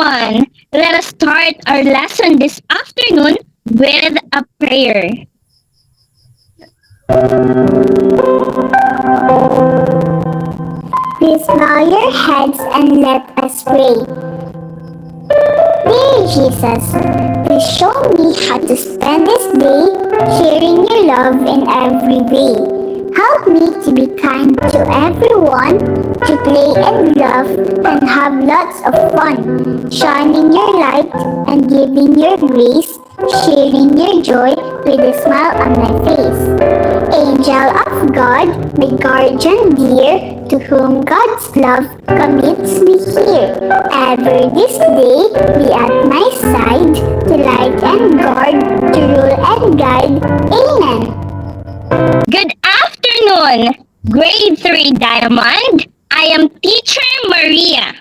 everyone. Let us start our lesson this afternoon with a prayer. Please bow your heads and let us pray. Dear Jesus, please show me how to spend this day sharing your love in every way. Help me to be kind to everyone, to play and laugh and have lots of fun, shining your light and giving your grace, sharing your joy with a smile on my face. Angel of God, my guardian dear, to whom God's love commits me here. Ever this day be at my side, to light and guard, to rule and guide. Amen. Good afternoon, Grade 3 Diamond. I am Teacher Maria.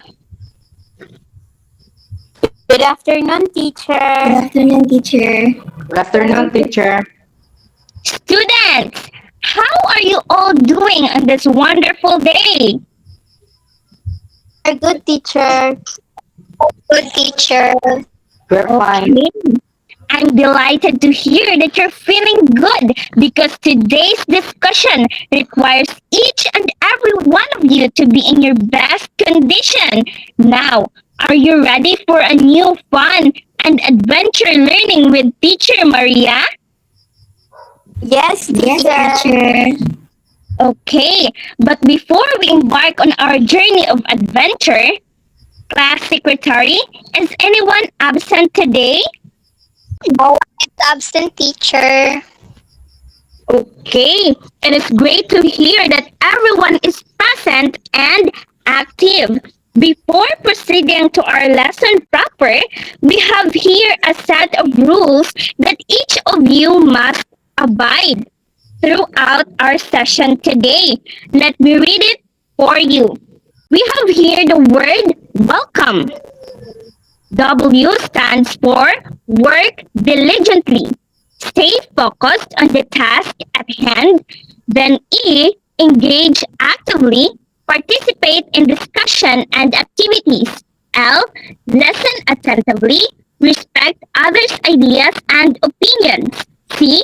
Good afternoon, teacher. Afternoon, teacher. Good afternoon, teacher. Students, how are you all doing on this wonderful day? A good teacher. Good teacher. We're fine. Okay. I'm delighted to hear that you're feeling good because today's discussion requires each and every one of you to be in your best condition. Now, are you ready for a new fun and adventure learning with Teacher Maria? Yes, teacher. Yes, teacher. Okay, but before we embark on our journey of adventure, class secretary, is anyone absent today? No, it's absent, teacher. Okay, it is great to hear that everyone is present and active. Before proceeding to our lesson proper, we have here a set of rules that each of you must abide throughout our session today. Let me read it for you. We have here the word welcome. W stands for work diligently. Stay focused on the task at hand. Then E, engage actively. Participate in discussion and activities. L, listen attentively. Respect others' ideas and opinions. C,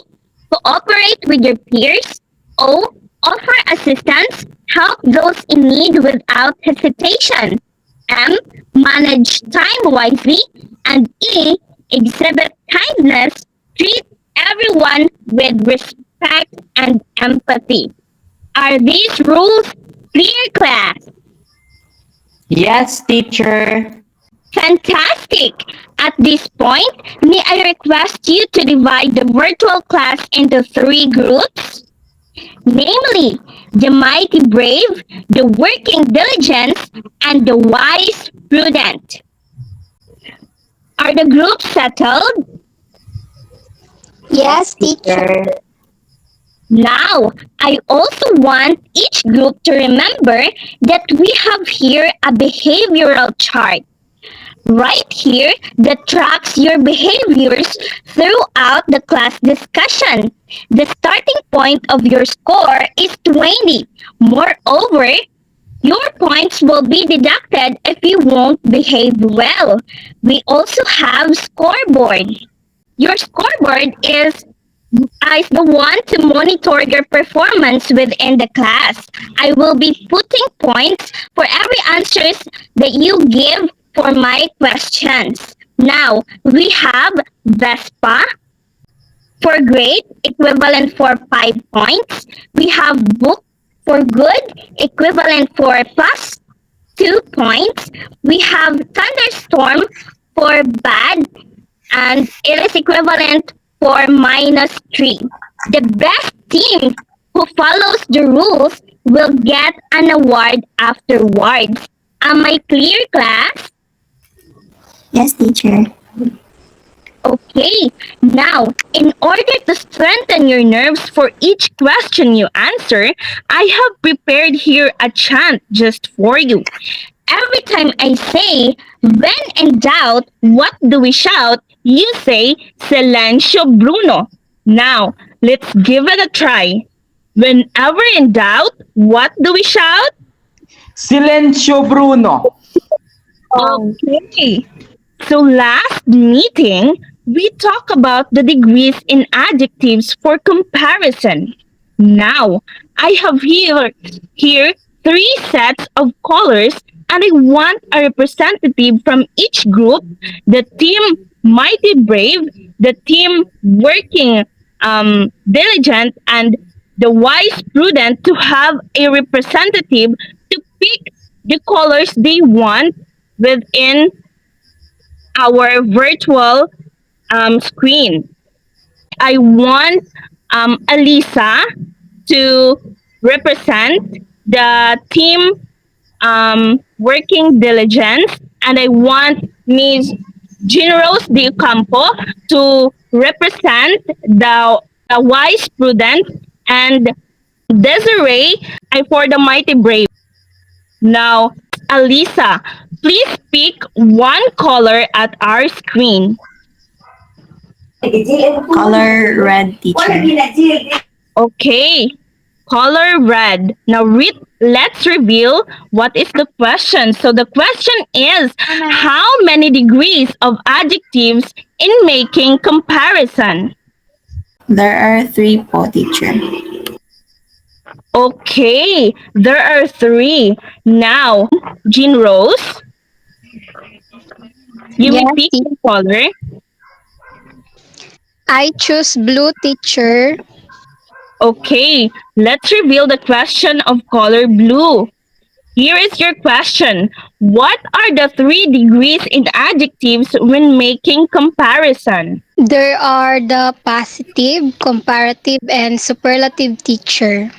cooperate with your peers. O, offer assistance. Help those in need without hesitation. M, manage time wisely. And E, exhibit kindness. Treat everyone with respect and empathy. Are these rules clear, class? Yes, teacher. Fantastic! At this point, may I request you to divide the virtual class into 3 groups? Namely, the mighty brave, the working diligence, and the wise prudent. Are the groups settled? Yes, teacher. Now, I also want each group to remember that we have here a behavioral chart right here that tracks your behaviors throughout the class discussion. The starting point of your score is 20. Moreover, your points will be deducted if you won't behave well. We also have scoreboard. Your scoreboard is the one to monitor your performance within the class. I will be putting points for every answers that you give for my questions. Now, we have Vespa for great, equivalent for 5 points. We have book for good, equivalent for plus 2 points. We have thunderstorm for bad, and it is equivalent for -3. The best team who follows the rules will get an award afterwards. Am I clear, class? Yes, teacher. Okay, now, in order to strengthen your nerves for each question you answer, I have prepared here a chant just for you. Every time I say, when in doubt, what do we shout? You say, Silencio Bruno. Now, let's give it a try. Whenever in doubt, what do we shout? Silencio, Bruno. Okay. So last meeting, we talked about the degrees in adjectives for comparison. Now, I have here three sets of colors and I want a representative from each group, the team mighty brave, the team working diligent, and the wise prudent to have a representative to pick the colors they want within our virtual screen. I want Alisa to represent the team working diligence, and I want Ms. Generos de Ocampo to represent the wise prudent, and Desiree I for the mighty brave. Now, Alisa, please pick one color at our screen. Color red, teacher. Okay, color red. Now, let's reveal what is the question. So, the question is how many degrees of adjectives in making comparison? There are three po, teacher. Okay, there are three. Now, Jean Rose, you may Yes, pick the color. I choose blue, teacher. Okay, let's reveal the question of color blue. Here is your question. What are the three degrees in adjectives when making comparison? There are the positive, comparative, and superlative, teacher.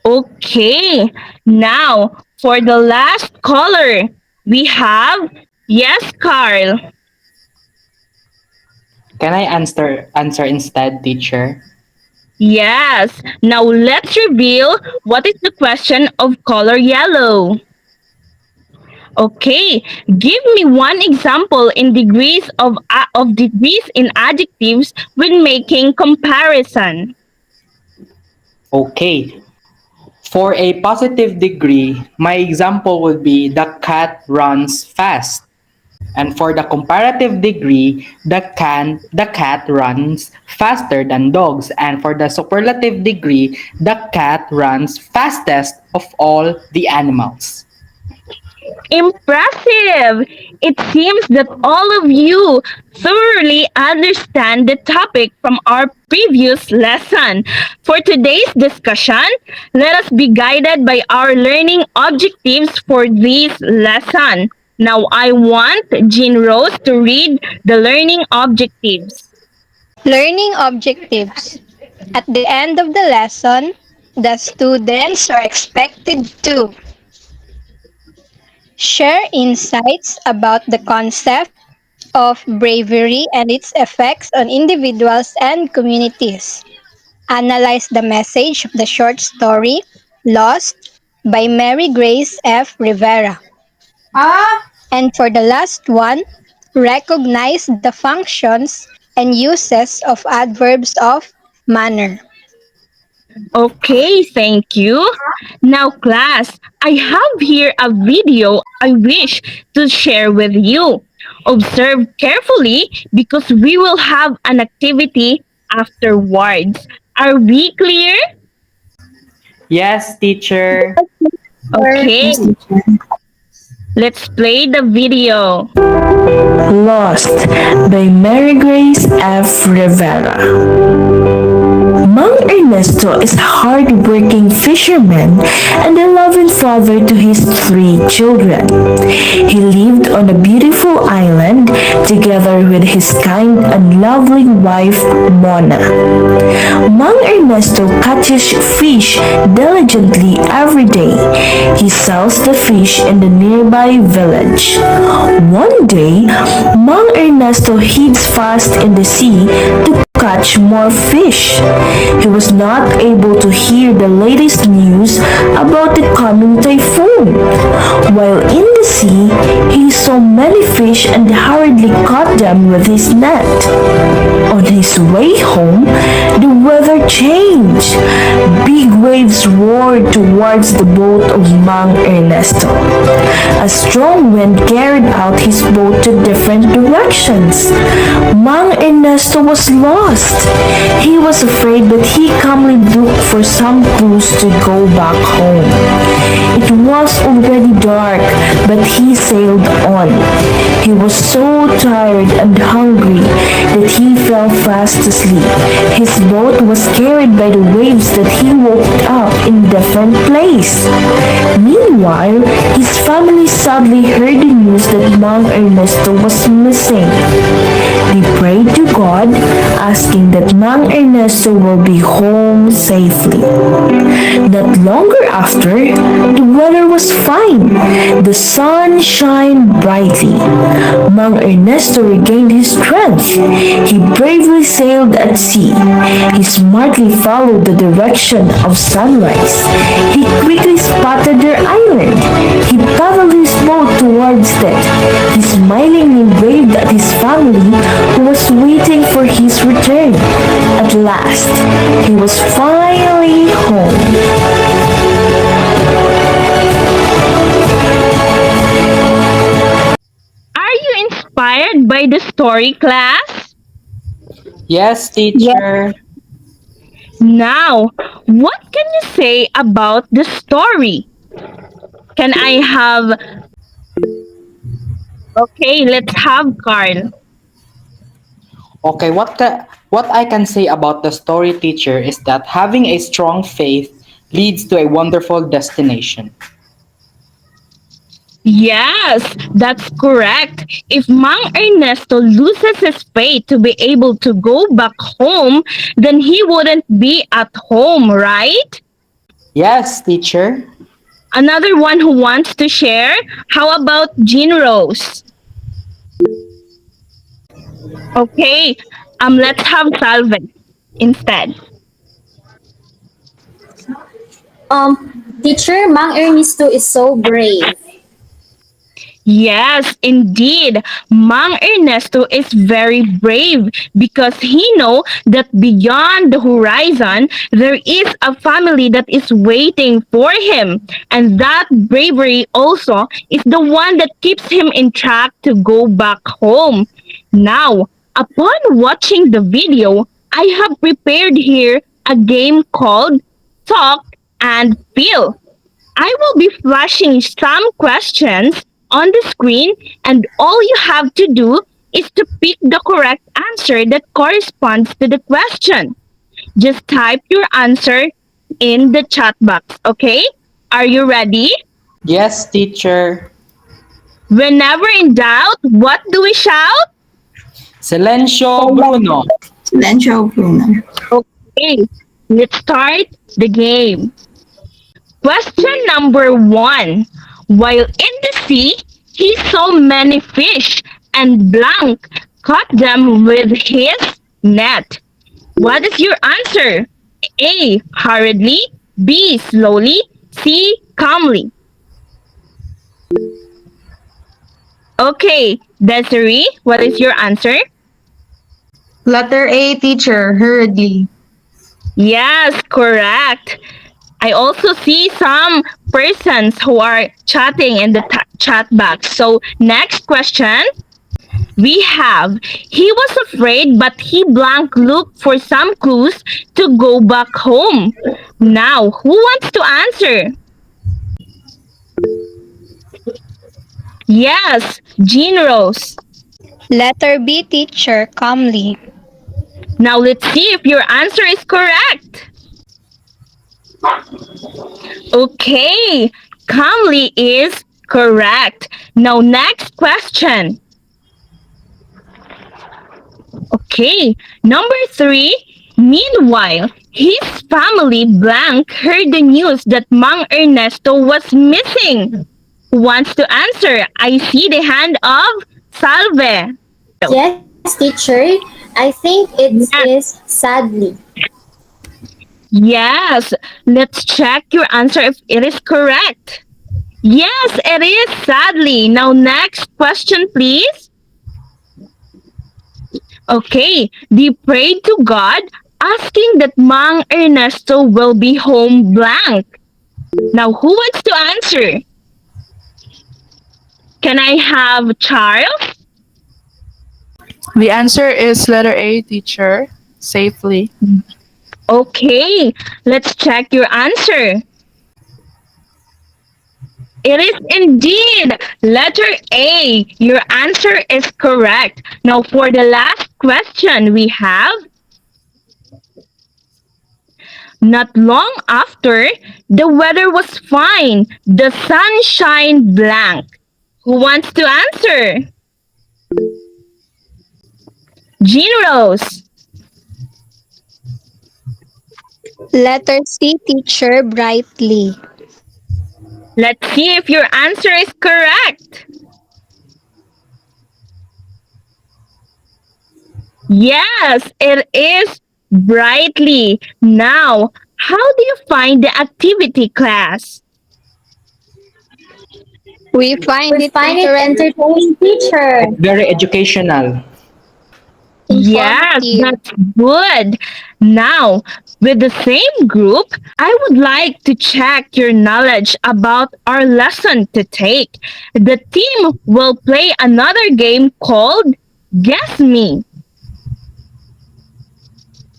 Okay, now for the last color, we have yes, Carl. Can I answer instead, teacher? Yes. Now let's reveal what is the question of color yellow. Okay, give me one example in degrees of degrees in adjectives when making comparison. Okay. For a positive degree, my example would be the cat runs fast. And for the comparative degree, the cat runs faster than dogs. And for the superlative degree, the cat runs fastest of all the animals. Impressive! It seems that all of you thoroughly understand the topic from our previous lesson. For today's discussion, let us be guided by our learning objectives for this lesson. Now, I want Jean Rose to read the learning objectives. Learning objectives. At the end of the lesson, the students are expected to share insights about the concept of bravery and its effects on individuals and communities. Analyze the message of the short story Lost by Mary Grace F. Rivera. And for the last one, recognize the functions and uses of adverbs of manner. Okay, thank you. Now, class, I have here a video I wish to share with you. Observe carefully because we will have an activity afterwards. Are we clear? Yes, teacher. Okay, let's play the video. Lost by Mary Grace F. Rivera. Mang Ernesto is a hard-working fisherman and a loving father to his three children. He lived on a beautiful island together with his kind and lovely wife, Mona. Mang Ernesto catches fish diligently every day. He sells the fish in the nearby village. One day, Mang Ernesto heads fast in the sea to catch more fish. He was not able to hear the latest news about the coming typhoon. While in the sea, he saw many fish and hurriedly caught them with his net. On his way home, the weather changed. Big waves roared towards the boat of Mang Ernesto. A strong wind carried out his boat to different directions. Mang Ernesto was lost. He was afraid, but he calmly looked for some clues to go back home. It was already dark, but he sailed on. He was so tired and hungry that he fell fast asleep. His boat was carried by the waves that he woke up in different place. Meanwhile, his family sadly heard the news that Mang Ernesto was missing. They prayed to God, asking that Mang Ernesto will be home safely. Not longer after, the weather was fine. The sun shined brightly. Mang Ernesto regained his strength. He bravely sailed at sea. He smartly followed the direction of sunrise. He quickly spotted their island. He paddled his boat towards it. He smilingly waved at his family who was waiting for his return. At last, he was finally home. Are you inspired by the story, class? Yes, teacher. Now, what can you say about the story? Can I have... Okay, let's have Carl. Okay, what I can say about the story, teacher, is that having a strong faith leads to a wonderful destination. Yes, that's correct. If Mang Ernesto loses his faith to be able to go back home, then he wouldn't be at home, right? Yes, teacher. Another one who wants to share? How about Jean Rose? Okay, let's have Salve instead. Teacher, Mang Ernesto is so brave. Yes, indeed. Mang Ernesto is very brave because he know that beyond the horizon, there is a family that is waiting for him. And that bravery also is the one that keeps him in track to go back home. Now, upon watching the video, I have prepared here a game called Talk and Feel. I will be flashing some questions on the screen, and all you have to do is to pick the correct answer that corresponds to the question. Just type your answer in the chat box, okay? Are you ready? Yes, teacher. Whenever in doubt, what do we shout? Silencio, Bruno. Silencio, Bruno. Okay, let's start the game. Question number 1. While in the sea, he saw many fish, and Blanc caught them with his net. What is your answer? A. Hurriedly. B. Slowly. C. Calmly. Okay, Desiree, what is your answer? Letter A, teacher, hurriedly. Yes, correct. I also see some persons who are chatting in the chat box. So next question, we have, he was afraid but he blank looked for some clues to go back home. Now, who wants to answer? Yes, Jean Rose. Letter B, teacher, calmly. Now let's see if your answer is correct. Okay, calmly is correct. Now next question. Okay, number 3. Meanwhile, his family blank heard the news that Mang Ernesto was missing. Who wants to answer? I see the hand of Salve. Yes, teacher. I think it is sadly. Yes, let's check your answer if it is correct. Yes, it is sadly. Now next question, please. Okay, they prayed to God asking that Mang Ernesto will be home blank. Now who wants to answer? Can I have Charles? The answer is letter A, teacher. Safely. Okay, let's check your answer. It is indeed letter A. Your answer is correct. Now, for the last question, we have not long after, the weather was fine, the sun shined blank. Who wants to answer? Jean Rose. Letter C, teacher, brightly. Let's see if your answer is correct. Yes, it is brightly. Now, how do you find the activity, class? We find We it find it entertaining, teacher. Very educational. Yes, informative. that's good. Now, with the same group, I would like to check your knowledge about our lesson to take. The team will play another game called Guess Me.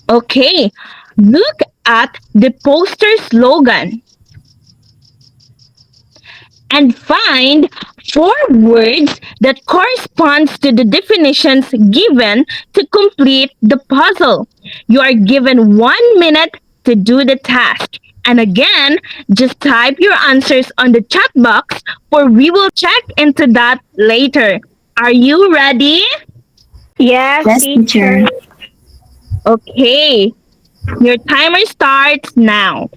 Okay, look at the poster slogan and find 4 words that corresponds to the definitions given to complete the puzzle. You are given 1 minute to do the task. And again, just type your answers on the chat box for we will check into that later. Are you ready? Yes, Yes, teacher. Okay. Your timer starts now.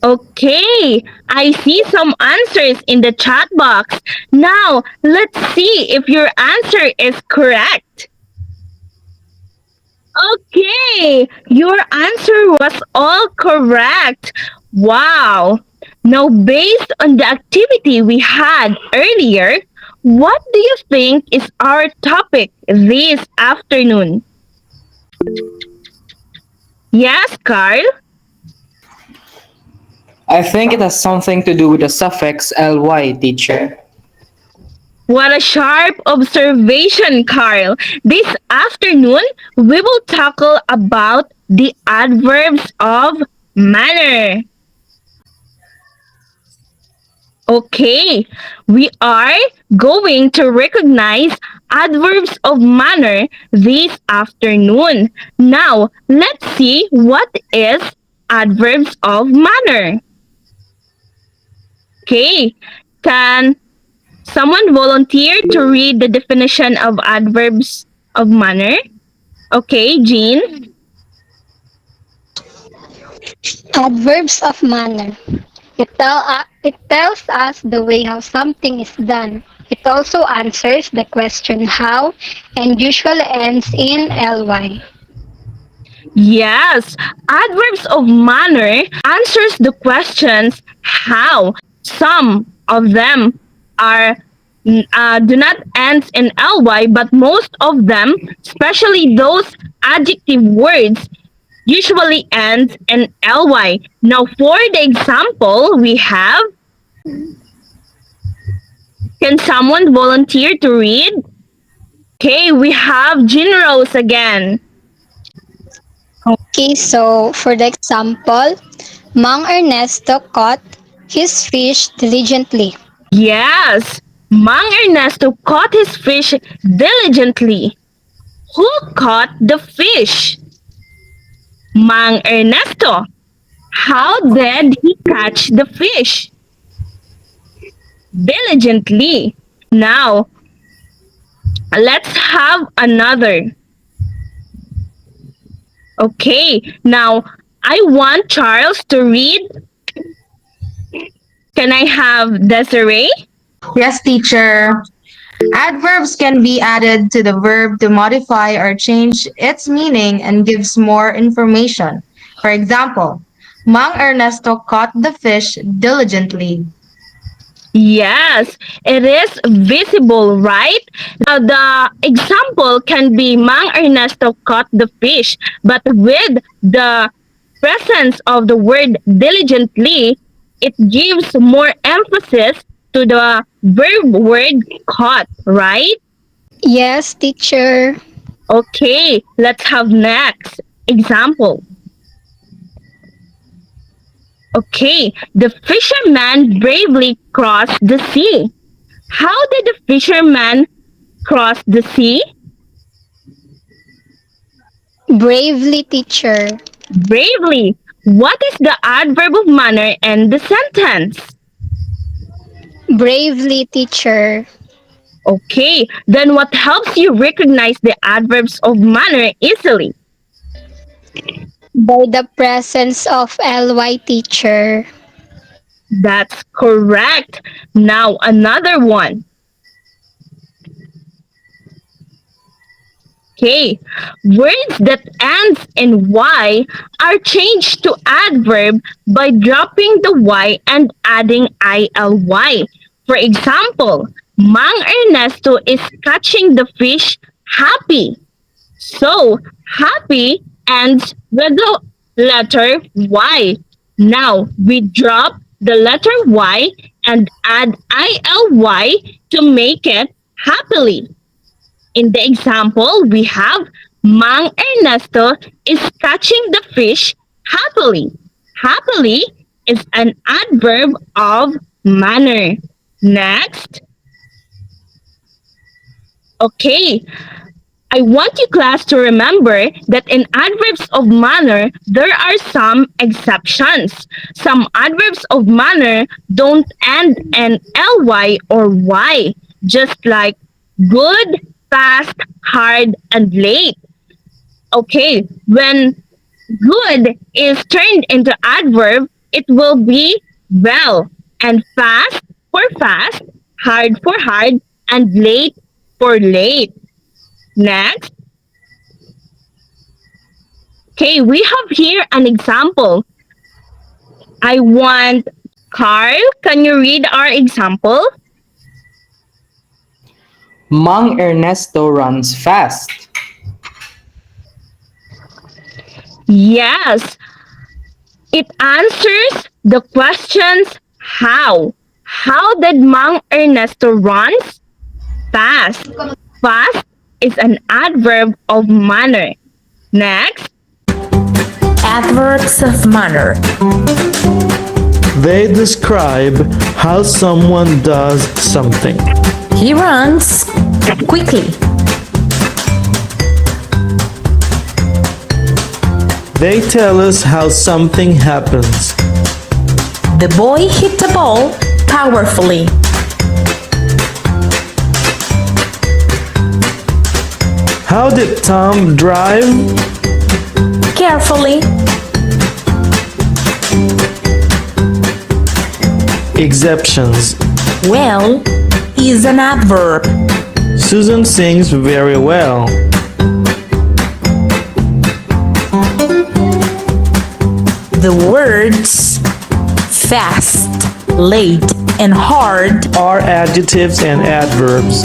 Okay, I see some answers in the chat box. Now, let's see if your answer is correct. Okay, your answer was all correct. Wow. Now, based on the activity we had earlier, what do you think is our topic this afternoon? Yes, Carl? I think it has something to do with the suffix ly, teacher. What a sharp observation, Carl. This afternoon, we will tackle about the adverbs of manner. Okay, we are going to recognize adverbs of manner this afternoon. Now, let's see what is adverbs of manner. Okay, can someone volunteer to read the definition of adverbs of manner? Okay, Jean. Adverbs of manner. It tells us the way how something is done. It also answers the question how and usually ends in ly. Yes, adverbs of manner answers the questions how. Some of them are do not end in ly, but most of them, especially those adjective words, usually end in ly. Now, for the example, we have. Can someone volunteer to read? Okay, we have Jean Rose again. Okay, so for the example, Mang Ernesto caught his fish diligently. Yes, Mang Ernesto caught his fish diligently. Who caught the fish? Mang Ernesto. How did he catch the fish? Diligently. Now, let's have another. Okay, now I want Charles to read. Can I have Desiree? Yes, teacher. Adverbs can be added to the verb to modify or change its meaning and gives more information. For example, Mang Ernesto caught the fish diligently. Yes, it is visible, right? Now, the example can be Mang Ernesto caught the fish, but with the presence of the word diligently, it gives more emphasis to the verb word caught, right? Yes, teacher. Okay, let's have next example. Okay, the fisherman bravely crossed the sea. How did the fisherman cross the sea? Bravely, teacher. Bravely. What is the adverb of manner in the sentence? Bravely, teacher. Okay, then what helps you recognize the adverbs of manner easily? By the presence of ly, teacher. That's correct. Now another one. Okay, words that ends in y are changed to adverb by dropping the y and adding ILY. For example, Mang Ernesto is catching the fish happy. So, happy ends with the letter Y. Now, we drop the letter Y and add ILY to make it happily. In the example, we have Mang Ernesto is catching the fish happily. Happily is an adverb of manner. Next. Okay, I want you class to remember that in adverbs of manner, there are some exceptions. Some adverbs of manner don't end in ly or y, just like good, fast, hard, and late. Okay, when good is turned into adverb, it will be well, and fast for fast, hard for hard, and late for late. Next. Okay, we have here an example. I want Carl, can you read our example? Mang Ernesto runs fast. Yes, it answers the questions how. How did Mang Ernesto runs? Fast. Fast is an adverb of manner. Next. Adverbs of manner. They describe how someone does something. He runs quickly. They tell us how something happens. The boy hit the ball powerfully. How did Tom drive? Carefully. Exceptions. Well is an adverb. Susan sings very well. The words fast, late, and hard. Are adjectives and adverbs.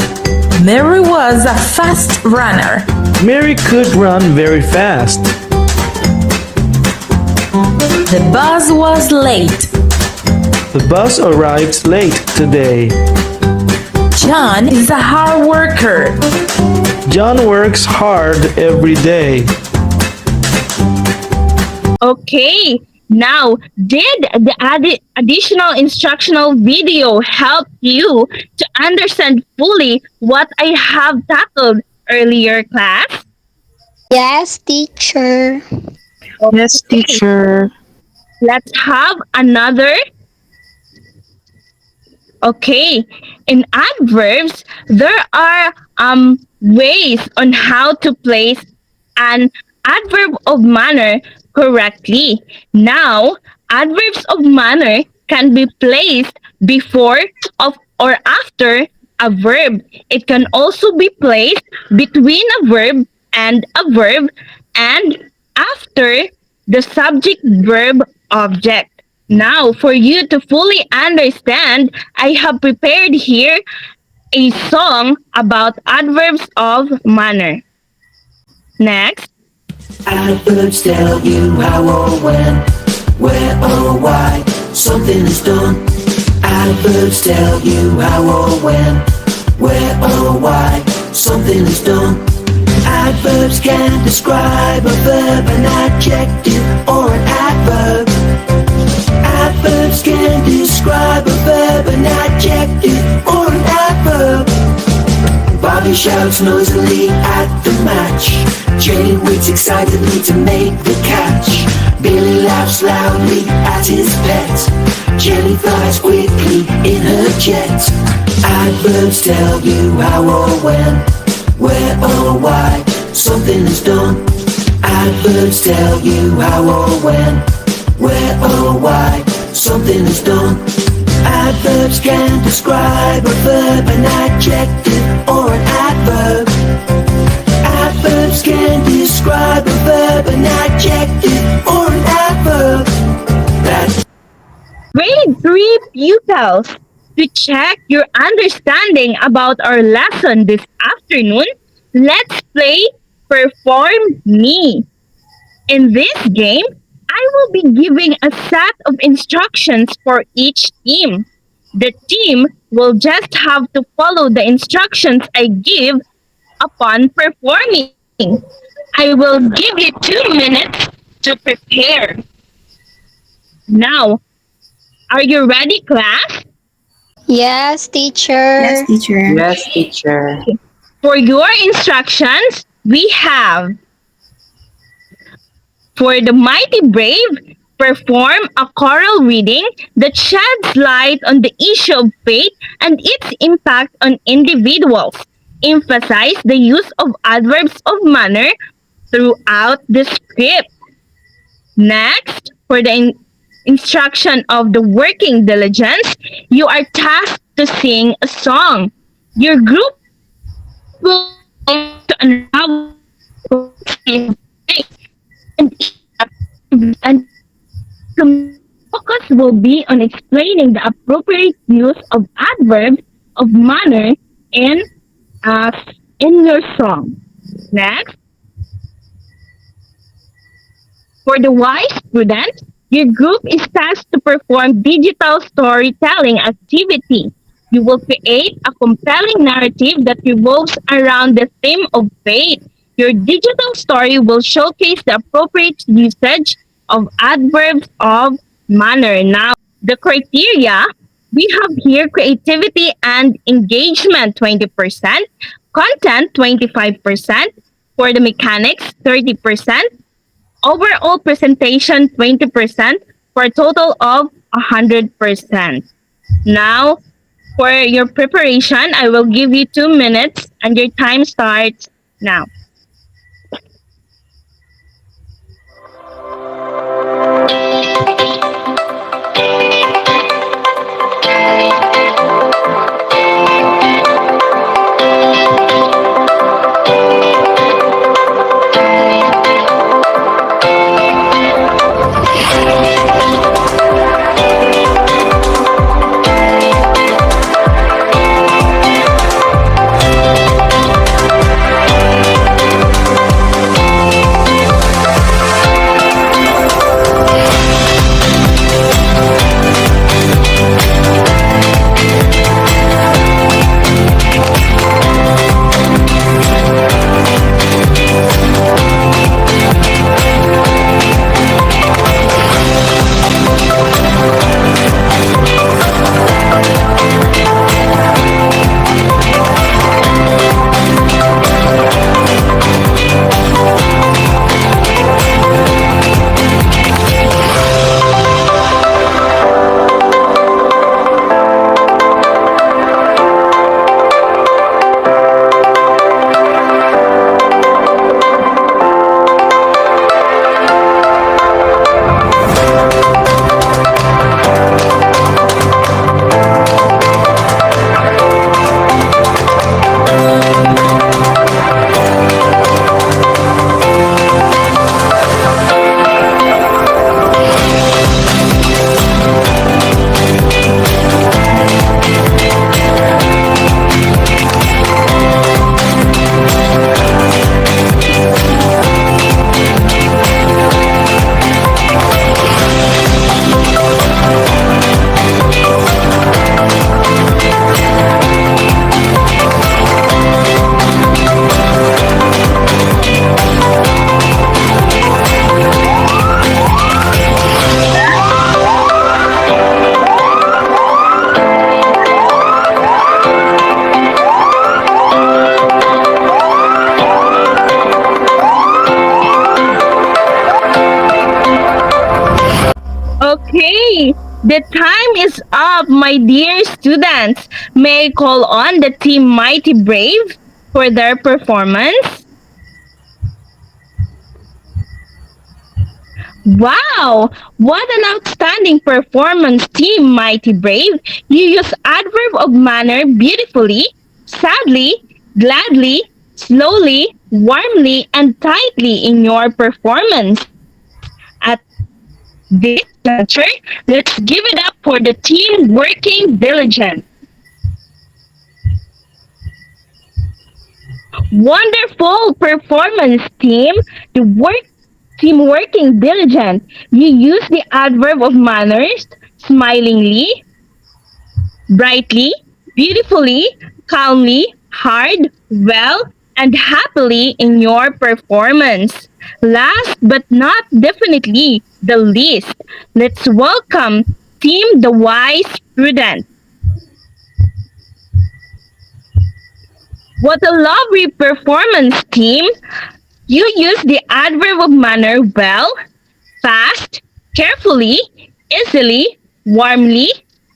Mary was a fast runner. Mary could run very fast. The bus was late. The bus arrived late today. John is a hard worker. John works hard every day. Okay, now did the additional instructional video help you to understand fully what I have tackled earlier, class? Yes, teacher. Yes, Okay, teacher. let's have another. Okay, in adverbs, there are ways on how to place an adverb of manner correctly. Now, adverbs of manner can be placed before of or after a verb. It can also be placed between a verb and after the subject verb object. Now, for you to fully understand, I have prepared here a song about adverbs of manner. Next. Adverbs tell you how or when, where or why something is done. Adverbs tell you how or when, where or why something is done. Adverbs can describe a verb, an adjective, or an adverb. Adverbs can describe a verb, an adjective, or an adverb. Bobby shouts noisily at the match. Jane waits excitedly to make the catch. Billy laughs loudly at his pet. Jenny flies quickly in her jet. Adverbs tell you how or when, where or why something is done. Adverbs tell you how or when, where or why something is done. Adverbs can describe a verb, an adjective, or an adverb. Adverbs can describe a verb, an adjective, or an adverb. That's Grade 3 pupils, to check your understanding about our lesson this afternoon, let's play Perform Me. In this game, I will be giving a set of instructions for each team. The team will just have to follow the instructions I give upon performing. I will give you 2 minutes to prepare. Now, are you ready, class? Yes, teacher. teacher. Yes, teacher. For your instructions, we have for the mighty brave, perform a choral reading that sheds light on the issue of faith and its impact on individuals. Emphasize the use of adverbs of manner throughout the script. Next, for the instruction of the working diligence, you are tasked to sing a song. Your group will to unravel and focus will be on explaining the appropriate use of adverbs of manner in uh, in your song. Next, for the wise student, your group is tasked to perform digital storytelling activity. You will create a compelling narrative that revolves around the theme of faith. Your digital story will showcase the appropriate usage of adverbs of manner. Now, the criteria we have here creativity and engagement 20%, content 25%, for the mechanics 30%, overall presentation 20%, for a total of 100%. Now, for your preparation, I will give you 2 minutes and your time starts now. The time is up, my dear students. May I call on the team Mighty Brave for their performance? Wow! What an outstanding performance, Team Mighty Brave! You use adverb of manner beautifully, sadly, gladly, slowly, warmly, and tightly in your performance. At this juncture, let's give it up for the team working diligent. Wonderful performance, team. The team working diligent. You use the adverb of manners, smilingly, brightly, beautifully, calmly, hard, well, and happily in your performance. Last but not definitely the least, let's welcome Team The Wise Prudent. What a lovely performance, team! You use the adverb of manner well, fast, carefully, easily, warmly,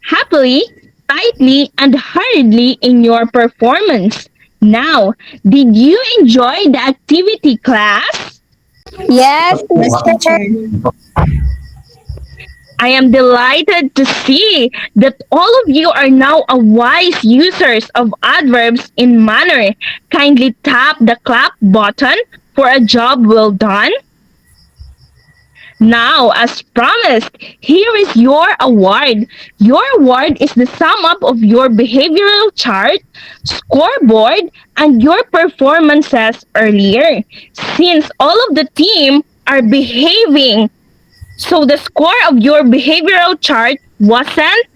happily, tightly, and hurriedly in your performance. Now, did you enjoy the activity, class? Yes, Yes, teacher. teacher. I am delighted to see that all of you are now a wise users of adverbs in manner. Kindly tap the clap button for a job well done. Now, as promised, here is your award. Your award is the sum up of your behavioral chart, scoreboard, and your performances earlier. Since all of the team are behaving, so the score of your behavioral chart wasn't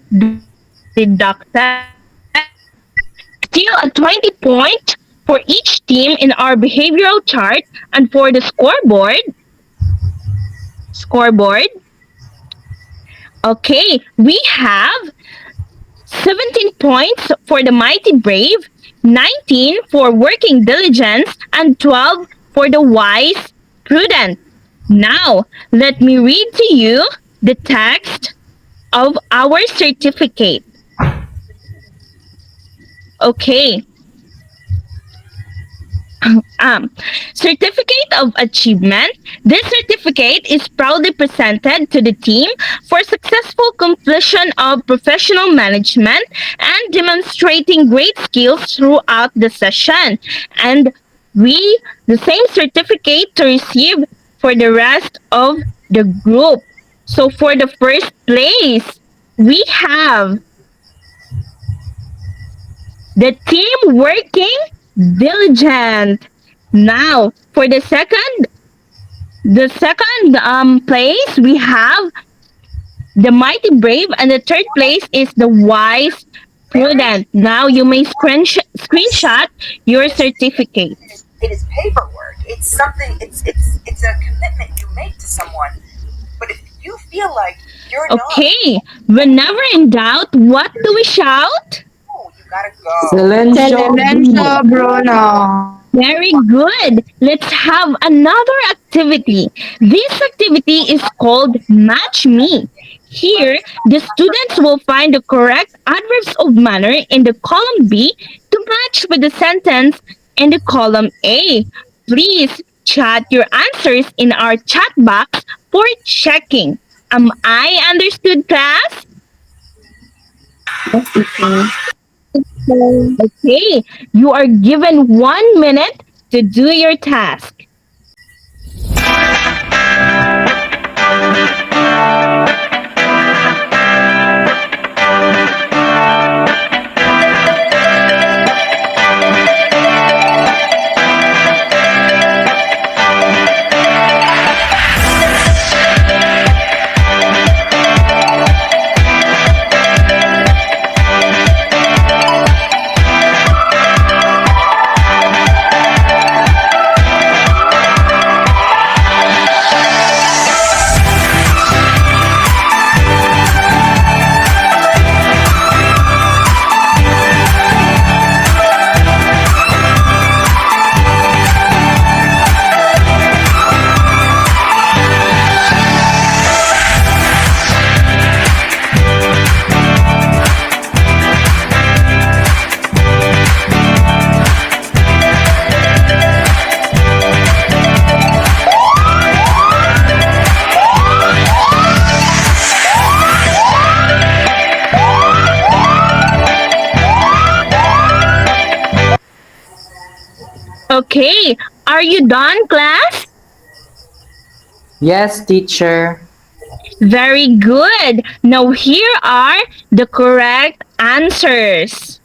deducted. Still a 20 point for each team in our behavioral chart, and for the scoreboard, okay, we have 17 points for the Mighty Brave, 19 for Working Diligence, and 12 for the Wise Prudent. Now, let me read to you the text of our certificate. Okay. Certificate of Achievement. This certificate is proudly presented to the team for successful completion of professional management and demonstrating great skills throughout the session. And the same certificate to receive for the rest of the group. So for the first place, we have the team working diligent. Now, for the second place, we have the Mighty Brave, and the third place is the Wise Prudent. Now, you may screenshot your certificate. It is paperwork. It's something. It's a commitment you make to someone. But if you feel like you're Okay, whenever in doubt, what do we shout? not, you gotta go. Silencio, Bruno. Very good. Let's have another activity. This activity is called Match Me. Here, the students will find the correct adverbs of manner in the column B to match with the sentence in the column A. Please chat your answers in our chat box for checking. Am I understood, class? Okay, you are given 1 minute to do your task. Okay, are you done, class? Yes, teacher. Very good. Now here are the correct answers.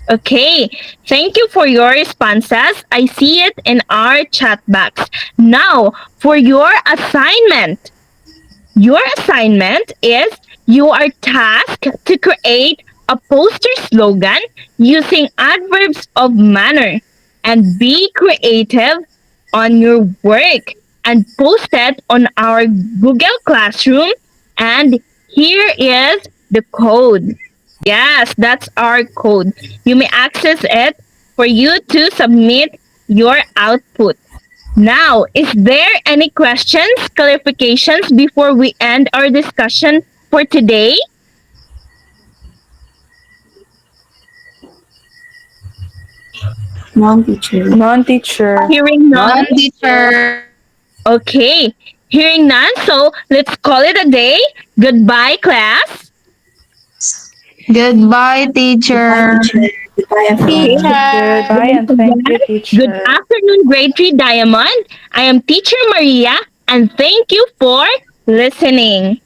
Okay, thank you for your responses. I see it in our chat box. Now, for your assignment. Your assignment is you are tasked to create a poster slogan using adverbs of manner and be creative on your work and post it on our Google Classroom. And here is the code. Yes, that's our code. You may access it for you to submit your output. Now, is there any questions, clarifications before we end our discussion for today? Non-teacher. Hearing none? Non-teacher. Okay. Hearing none, so let's call it a day. Goodbye, class. Goodbye, teacher. Goodbye and thank you, teacher. Good afternoon, grade 3 Diamond. I am teacher Maria and thank you for listening.